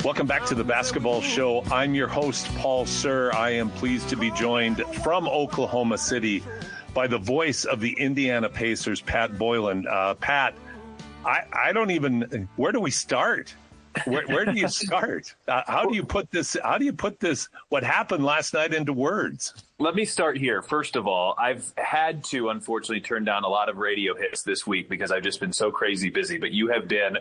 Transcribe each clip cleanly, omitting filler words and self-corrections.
Welcome back to the Basketball Show. I'm your host, Paul Sir. I am pleased to be joined from Oklahoma City by the voice of the Indiana Pacers, Pat Boylan. Pat, I don't even, where do we start? Where do you start? How do you put this, what happened last night, into words? Let me start here. First of all, I've had to, unfortunately, turn down a lot of radio hits this week because I've just been so crazy busy. But you have been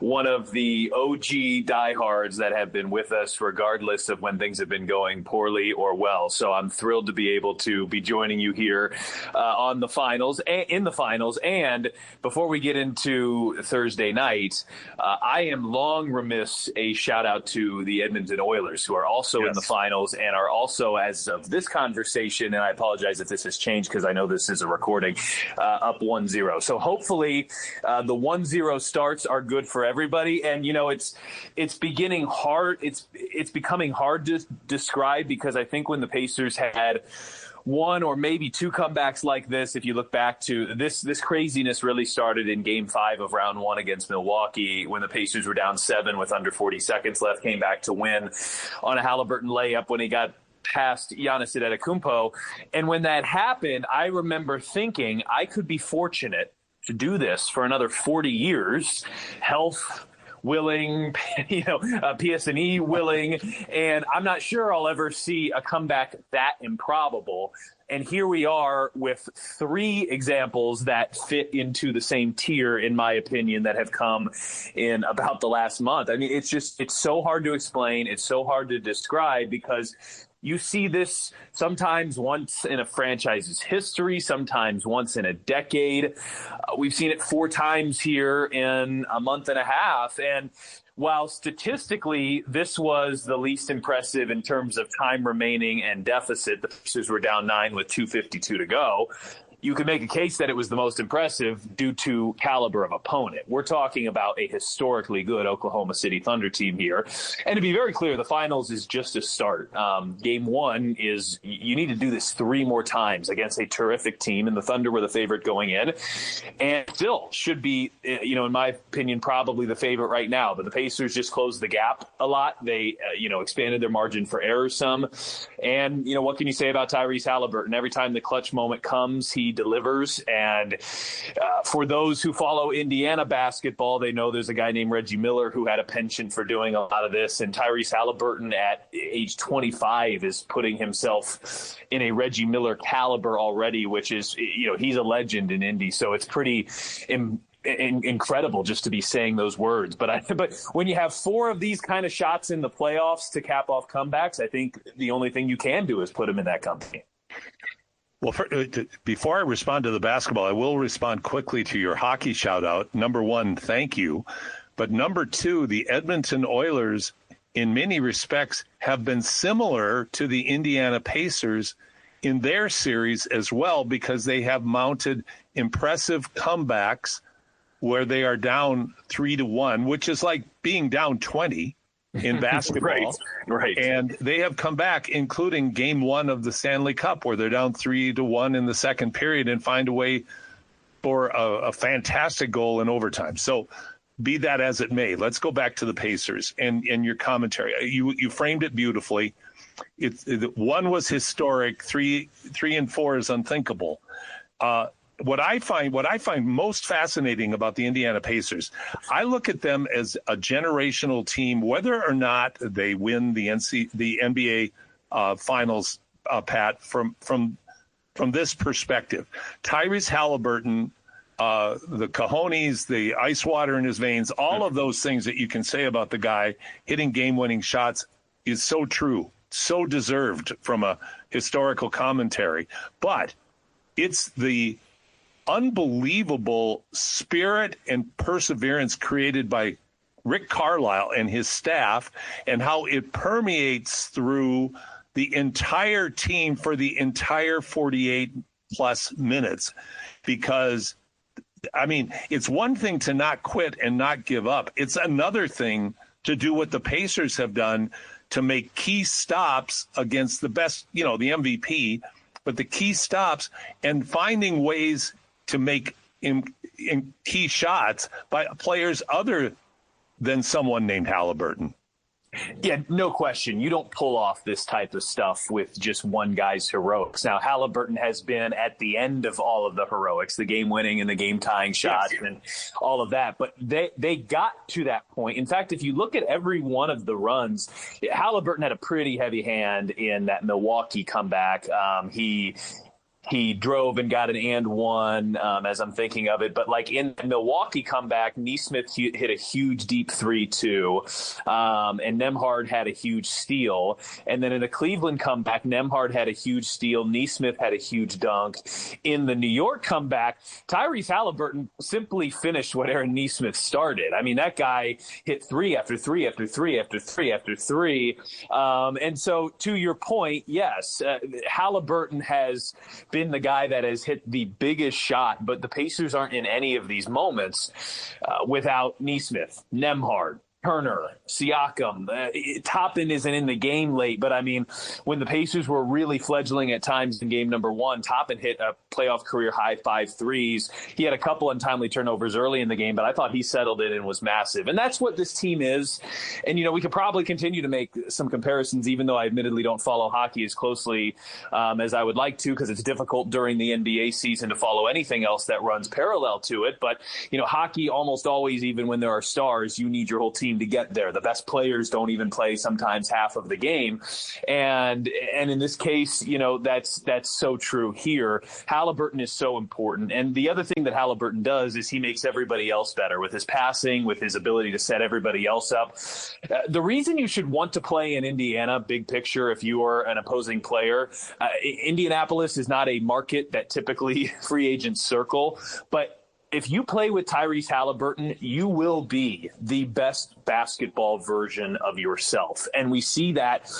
one of the OG diehards that have been with us regardless of when things have been going poorly or well. So I'm thrilled to be able to be joining you here on the finals, in the finals. And before we get into Thursday night, I am long remiss a shout out to the Edmonton Oilers, who are also in the finals and are also, as of this conversation, and I apologize if this has changed because I know this is a recording, up 1-0. So hopefully the 1-0 starts are good for everybody. And, you know, it's beginning hard. It's becoming hard to describe because I think when the Pacers had one or maybe two comebacks like this, if you look back to this craziness really started in Game 5 of Round 1 against Milwaukee when the Pacers were down 7 with under 40 seconds left, came back to win on a Halliburton layup when he got past Giannis Antetokounmpo. And when that happened, I remember thinking I could be fortunate to do this for another 40 years, health willing, PS&E willing, and I'm not sure I'll ever see a comeback that improbable. And here we are with 3 examples that fit into the same tier, in my opinion, that have come in about the last month. I mean, it's so hard to explain. It's so hard to describe because you see this sometimes once in a franchise's history, sometimes once in a decade. We've seen it 4 times here in a month and a half. And while statistically this was the least impressive in terms of time remaining and deficit, the Pacers were down 9 with 2:52 to go. You could make a case that it was the most impressive due to caliber of opponent. We're talking about a historically good Oklahoma City Thunder team here. And to be very clear, the finals is just a start. Game 1 is you need to do this 3 more times against a terrific team, and the Thunder were the favorite going in. And still should be, in my opinion, probably the favorite right now. But the Pacers just closed the gap a lot. They, expanded their margin for error some. And, what can you say about Tyrese Halliburton? Every time the clutch moment comes, he delivers. And for those who follow Indiana basketball, they know there's a guy named Reggie Miller who had a penchant for doing a lot of this. And Tyrese Halliburton at age 25 is putting himself in a Reggie Miller caliber already, which is, he's a legend in Indy. So it's pretty incredible just to be saying those words. But when you have 4 of these kind of shots in the playoffs to cap off comebacks, I think the only thing you can do is put him in that company. Well, before I respond to the basketball, I will respond quickly to your hockey shout out. Number 1, thank you. But number 2, the Edmonton Oilers, in many respects, have been similar to the Indiana Pacers in their series as well, because they have mounted impressive comebacks where they are down 3-1, which is like being down 20 in basketball. Right. And they have come back, including Game 1 of the Stanley Cup, where they're down 3-1 in the second period and find a way for a fantastic goal in overtime. So be that as it may, let's go back to the Pacers and your commentary. You framed it beautifully. 1 was historic, 3 and 4 is unthinkable. What I find most fascinating about the Indiana Pacers, I look at them as a generational team, whether or not they win the NBA finals, Pat, from this perspective. Tyrese Halliburton, the cojones, the ice water in his veins, all of those things that you can say about the guy hitting game-winning shots is so true, so deserved from a historical commentary. But it's the unbelievable spirit and perseverance created by Rick Carlisle and his staff, and how it permeates through the entire team for the entire 48 plus minutes. Because, I mean, it's one thing to not quit and not give up. It's another thing to do what the Pacers have done to make key stops against the best, the MVP, but the key stops and finding ways to make in key shots by players other than someone named Halliburton. Yeah, no question. You don't pull off this type of stuff with just one guy's heroics. Now, Halliburton has been at the end of all of the heroics, the game-winning and the game-tying shots and all of that. But they got to that point. In fact, if you look at every one of the runs, Halliburton had a pretty heavy hand in that Milwaukee comeback. He drove and got an and one as I'm thinking of it. But like in the Milwaukee comeback, Nesmith hit a huge deep 3-2, and Nembhard had a huge steal. And then in the Cleveland comeback, Nembhard had a huge steal. Nesmith had a huge dunk. In the New York comeback, Tyrese Halliburton simply finished what Aaron Nesmith started. I mean, that guy hit three after three after three after three after three. And so to your point, yes, Halliburton has been the guy that has hit the biggest shot, but the Pacers aren't in any of these moments without Nesmith, Nembhard, Turner, Siakam. Toppin isn't in the game late, but I mean, when the Pacers were really fledgling at times in game number one, Toppin hit a playoff career high 5 threes. He had a couple untimely turnovers early in the game, but I thought he settled it and was massive. And that's what this team is. And, you know, we could probably continue to make some comparisons, even though I admittedly don't follow hockey as closely as I would like to, because it's difficult during the NBA season to follow anything else that runs parallel to it. But, you know, hockey almost always, even when there are stars, you need your whole team to get there. The best players don't even play sometimes half of the game. And in this case, you know, that's so true here. Halliburton is so important. And the other thing that Halliburton does is he makes everybody else better with his passing, with his ability to set everybody else up. The reason you should want to play in Indiana, big picture, if you are an opposing player, Indianapolis is not a market that typically free agents circle, but if you play with Tyrese Halliburton, you will be the best basketball version of yourself. And we see that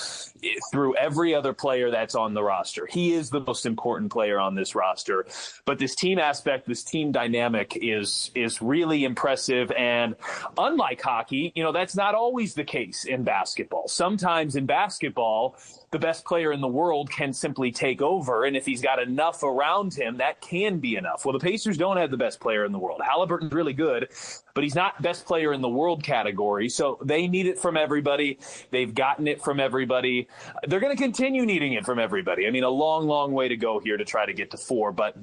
through every other player that's on the roster. He is the most important player on this roster. But this team aspect, this team dynamic is really impressive. And unlike hockey, you know, that's not always the case in basketball. Sometimes in basketball, the best player in the world can simply take over. And if he's got enough around him, that can be enough. Well, the Pacers don't have the best player in the world. Halliburton's really good, but he's not best player in the world category. So they need it from everybody. They've gotten it from everybody. They're going to continue needing it from everybody. I mean, a long, long way to go here to try to get to 4. But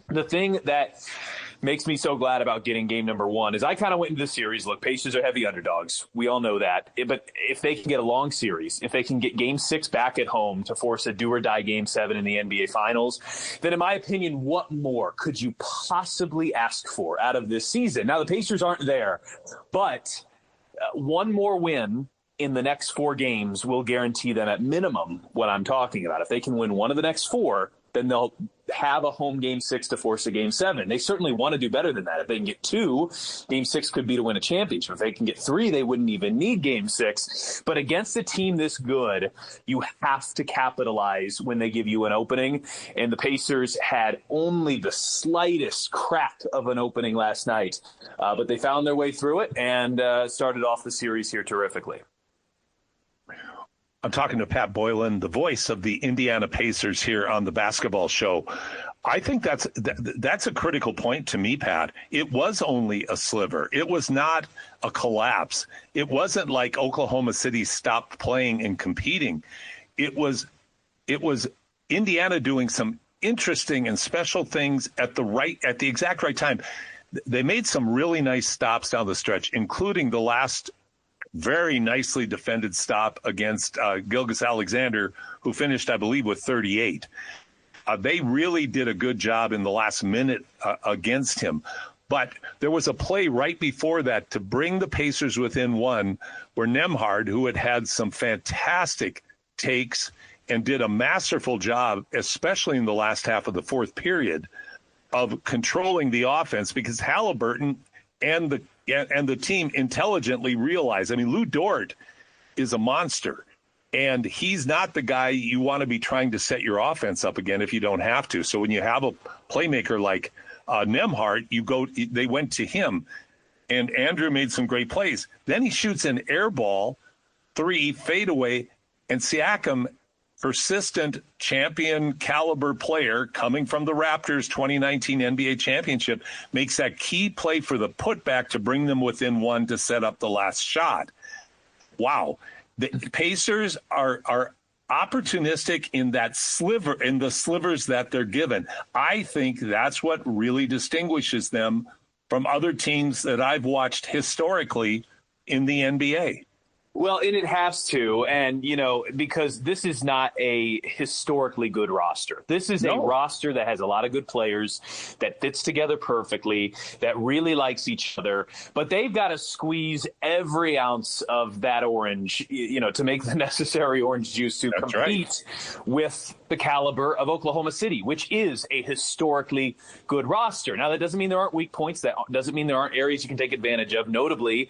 the thing that makes me so glad about getting game number 1 is I kind of went into the series. Look, Pacers are heavy underdogs. We all know that. But if they can get a long series, if they can get game 6 back at home to force a do or die game 7 in the NBA Finals, then in my opinion, what more could you possibly ask for out of this season? Now, the Pacers aren't there, but one more win in the next 4 games will guarantee them at minimum what I'm talking about. If they can win one of the next 4, then they'll have a home game 6 to force a game 7. They certainly want to do better than that. If they can get 2, game 6 could be to win a championship. If they can get 3, they wouldn't even need game 6. But against a team this good, you have to capitalize when they give you an opening. And the Pacers had only the slightest crack of an opening last night. But they found their way through it and started off the series here terrifically. I'm talking to Pat Boylan, the voice of the Indiana Pacers here on the Basketball Show. I think that's a critical point to me, Pat. It was only a sliver. It was not a collapse. It wasn't like Oklahoma City stopped playing and competing. It was Indiana doing some interesting and special things at the exact right time. They made some really nice stops down the stretch, including the last very nicely defended stop against Gilgeous-Alexander, who finished, I believe, with 38. They really did a good job in the last minute against him. But there was a play right before that to bring the Pacers within 1 where Nembhard, who had some fantastic takes and did a masterful job, especially in the last half of the 4th period, of controlling the offense, because Halliburton and the team intelligently realized, I mean, Lou Dort is a monster, and he's not the guy you want to be trying to set your offense up again if you don't have to. So when you have a playmaker like Nembhard, they went to him, and Andrew made some great plays. Then he shoots an air ball, 3 fadeaway, and Siakam, persistent champion caliber player coming from the Raptors 2019 NBA championship, makes that key play for the putback to bring them within 1 to set up the last shot. Wow. The Pacers are opportunistic in that sliver, in the slivers that they're given. I think that's what really distinguishes them from other teams that I've watched historically in the NBA. Well, and it has to, and, because this is not a historically good roster. This is a roster that has a lot of good players, that fits together perfectly, that really likes each other, but they've got to squeeze every ounce of that orange, to make the necessary orange juice to compete with the caliber of Oklahoma City, which is a historically good roster. Now, that doesn't mean there aren't weak points. That doesn't mean there aren't areas you can take advantage of. Notably,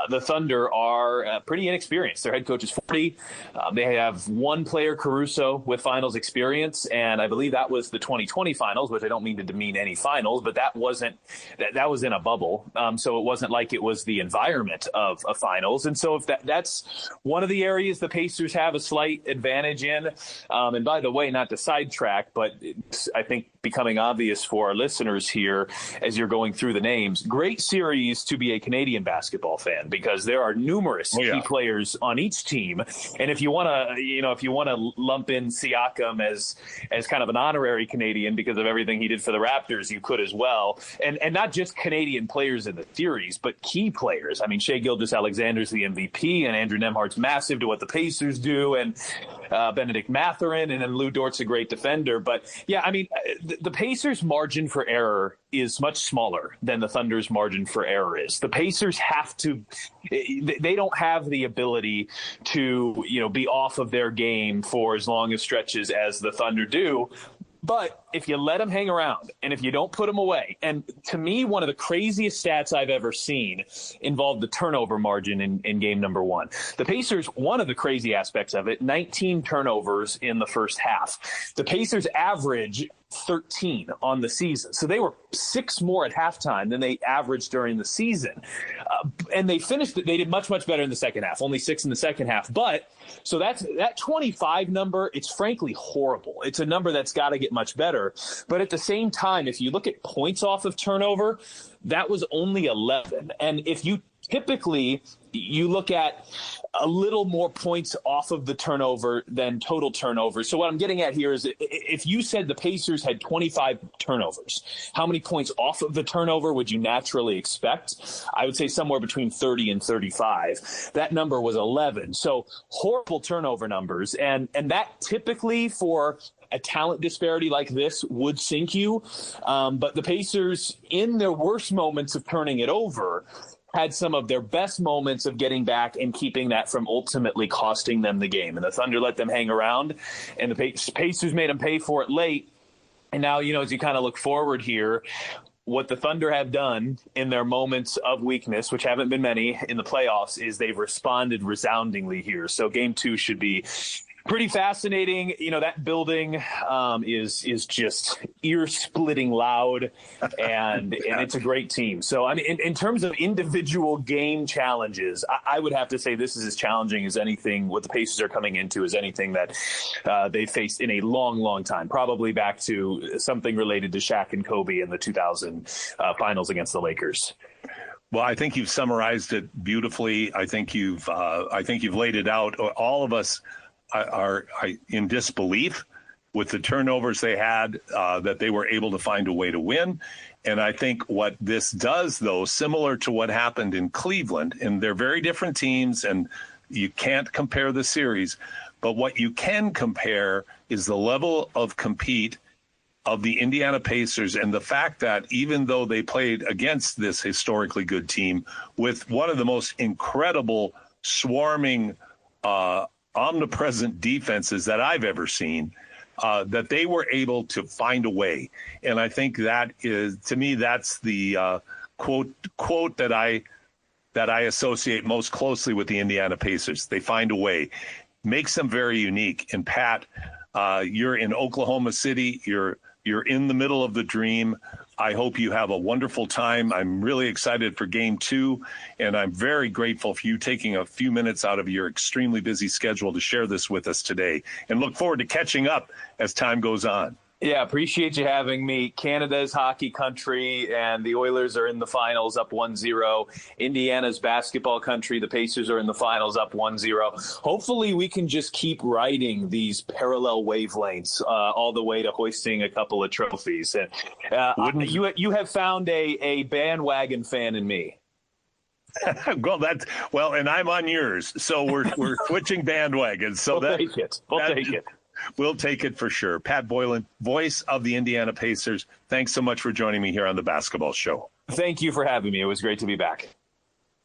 the Thunder are pretty inexperienced. Their head coach is 40. They have one player, Caruso, with finals experience, and I believe that was the 2020 finals, which I don't mean to demean any finals, but that wasn't that was in a bubble, so it wasn't like it was the environment of a finals. And so if that's one of the areas the Pacers have a slight advantage in. And by the way, not to sidetrack, but it's, I think, becoming obvious for our listeners here as you're going through the names. Great series to be a Canadian basketball fan, because there are numerous key players on each team. And if you want to, lump in Siakam as kind of an honorary Canadian because of everything he did for the Raptors, you could as well. And not just Canadian players in the series, but key players. I mean, Shai Gilgeous-Alexander's the MVP, and Andrew Nembhard's massive to what the Pacers do, and Benedict Mathurin, and then Lou Dort's a great defender. But yeah, I mean, the Pacers' margin for error is much smaller than the Thunder's margin for error is. The Pacers have to, they don't have the ability to, be off of their game for as long as stretches as the Thunder do. But if you let them hang around and if you don't put them away, and to me, one of the craziest stats I've ever seen involved the turnover margin in game number one. The Pacers, one of the crazy aspects of it, 19 turnovers in the first half. The Pacers average 13 on the season. So they were 6 more at halftime than they averaged during the season. And they did much, much better in the second half, only 6 in the second half. But so that 25 number, it's frankly horrible. It's a number that's got to get much better. But at the same time, if you look at points off of turnover, that was only 11. And if you typically you look at a little more points off of the turnover than total turnover. So what I'm getting at here is if you said the Pacers had 25 turnovers, how many points off of the turnover would you naturally expect? I would say somewhere between 30 and 35. That number was 11. So horrible turnover numbers. And that typically for a talent disparity like this would sink you. But the Pacers, in their worst moments of turning it over, had some of their best moments of getting back and keeping that from ultimately costing them the game. And the Thunder let them hang around, and the Pacers made them pay for it late. And now, as you kind of look forward here, what the Thunder have done in their moments of weakness, which haven't been many in the playoffs, is they've responded resoundingly here. So game 2 should be pretty fascinating. That building is just ear-splitting loud, and it's a great team. So, I mean, in terms of individual game challenges, I would have to say this is as challenging as anything. What the Pacers are coming into is anything that they faced in a long, long time. Probably back to something related to Shaq and Kobe in the 2000 finals against the Lakers. Well, I think you've summarized it beautifully. I think you've laid it out. All of us are in disbelief with the turnovers they had, that they were able to find a way to win. And I think what this does, though, similar to what happened in Cleveland, and they're very different teams, and you can't compare the series, but what you can compare is the level of compete of the Indiana Pacers, and the fact that even though they played against this historically good team with one of the most incredible swarming omnipresent defenses that I've ever seen, that they were able to find a way. And I think that is, to me, that's the quote that I associate most closely with the Indiana Pacers. They find a way, makes them very unique. And Pat, you're in Oklahoma City. You're in the middle of the dream. I hope you have a wonderful time. I'm really excited for game 2, and I'm very grateful for you taking a few minutes out of your extremely busy schedule to share this with us today, and look forward to catching up as time goes on. Yeah, appreciate you having me. Canada's hockey country, and the Oilers are in the finals up 1-0. Indiana's basketball country, the Pacers are in the finals up 1-0. Hopefully we can just keep riding these parallel wavelengths all the way to hoisting a couple of trophies. And you have found a bandwagon fan in me. Well, and I'm on yours, so we're switching bandwagons. So we'll take it. We'll take it for sure. Pat Boylan, voice of the Indiana Pacers. Thanks so much for joining me here on the Basketball Show. Thank you for having me. It was great to be back.